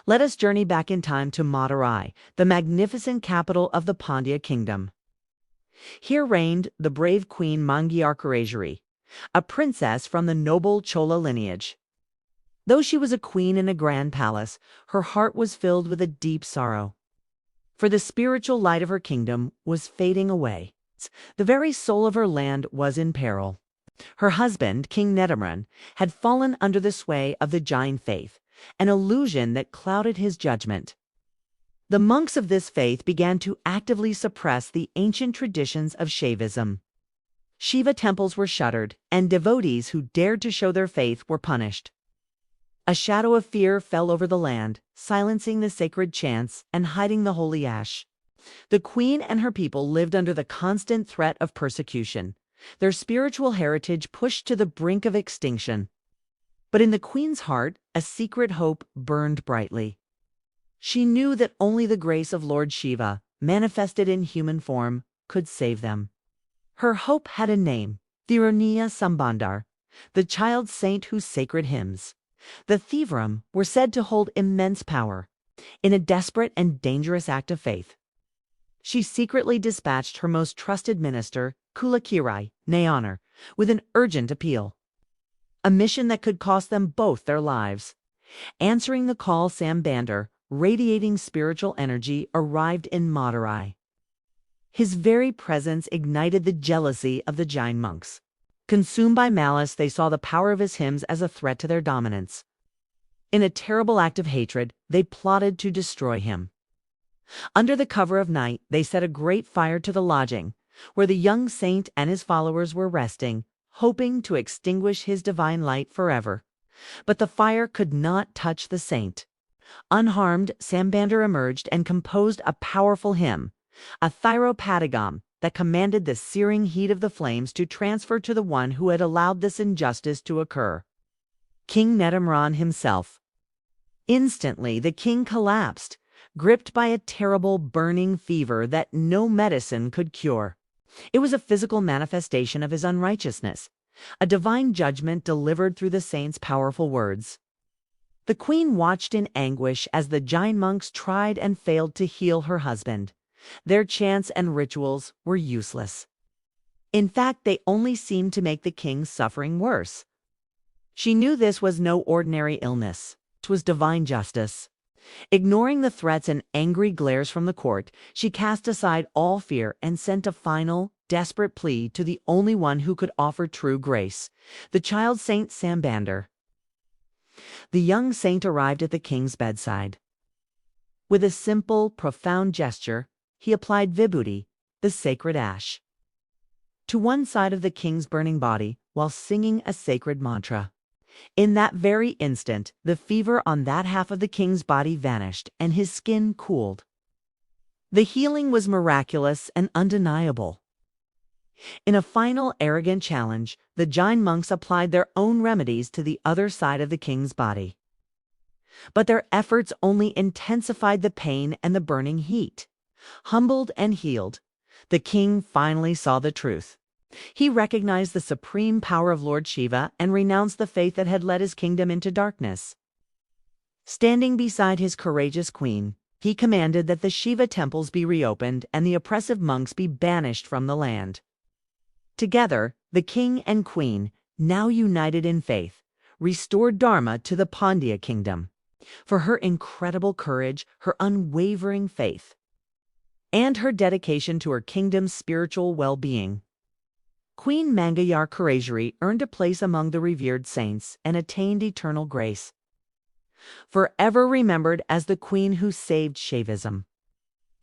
Let us journey back in time to Madurai, the magnificent capital of the Pāndya Kingdom. Here reigned the brave queen Mangāiyarkkarasiyār, a princess from the noble Chola lineage. Though she was a queen in a grand palace, her heart was filled with a deep sorrow. For the spiritual light of her kingdom was fading away. The very soul of her land was in peril. Her husband, King Netaran, had fallen under the sway of the Jain faith, an illusion that clouded his judgment. The monks of this faith began to actively suppress the ancient traditions of Shaivism. Shiva temples were shuttered, and devotees who dared to show their faith were punished. A shadow of fear fell over the land, silencing the sacred chants and hiding the holy ash. The queen and her people lived under the constant threat of persecution, their spiritual heritage pushed to the brink of extinction. But in the queen's heart, a secret hope burned brightly. She knew that only the grace of Lord Shiva, manifested in human form, could save them. Her hope had a name, Thirugnanasambandar, the child saint whose sacred hymns, the Thivam, were said to hold immense power. In a desperate and dangerous act of faith, she secretly dispatched her most trusted minister, Koḍu-nōy, Nayanar, with an urgent appeal. A mission that could cost them both their lives. Answering the call, Sambandar, radiating spiritual energy, arrived in Madurai. His very presence ignited the jealousy of the Jain monks. Consumed by malice, they saw the power of his hymns as a threat to their dominance. In a terrible act of hatred, they plotted to destroy him. Under the cover of night, they set a great fire to the lodging, where the young saint and his followers were resting, hoping to extinguish his divine light forever. But the fire could not touch the saint. Unharmed, Sambandar emerged and composed a powerful hymn, a Thirupadagam, that commanded the searing heat of the flames to transfer to the one who had allowed this injustice to occur, King Netaran himself. Instantly, the king collapsed, gripped by a terrible burning fever that no medicine could cure. It was a physical manifestation of his unrighteousness, a divine judgment delivered through the saint's powerful words. The queen watched in anguish as the Jain monks tried and failed to heal her husband. Their chants and rituals were useless. In fact, they only seemed to make the king's suffering worse. She knew this was no ordinary illness. It was divine justice. Ignoring the threats and angry glares from the court, she cast aside all fear and sent a final, desperate plea to the only one who could offer true grace, the child saint Sambandar. The young saint arrived at the king's bedside. With a simple, profound gesture, he applied Vibhuti, the sacred ash, to one side of the king's burning body while singing a sacred mantra. In that very instant, the fever on that half of the king's body vanished and his skin cooled. The healing was miraculous and undeniable. In a final arrogant challenge, the Jain monks applied their own remedies to the other side of the king's body. But their efforts only intensified the pain and the burning heat. Humbled and healed, the king finally saw the truth. He recognized the supreme power of Lord Shiva and renounced the faith that had led his kingdom into darkness. Standing beside his courageous queen, he commanded that the Shiva temples be reopened and the oppressive monks be banished from the land. Together, the king and queen, now united in faith, restored Dharma to the Pāndya Kingdom. For her incredible courage, her unwavering faith, and her dedication to her kingdom's spiritual well-being, Queen Mangāiyarkkarasiyār earned a place among the revered saints and attained eternal grace. Forever remembered as the queen who saved Shaivism.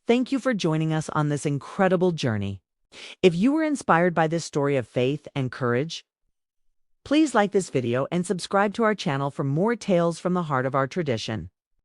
Thank you for joining us on this incredible journey. If you were inspired by this story of faith and courage, please like this video and subscribe to our channel for more tales from the heart of our tradition.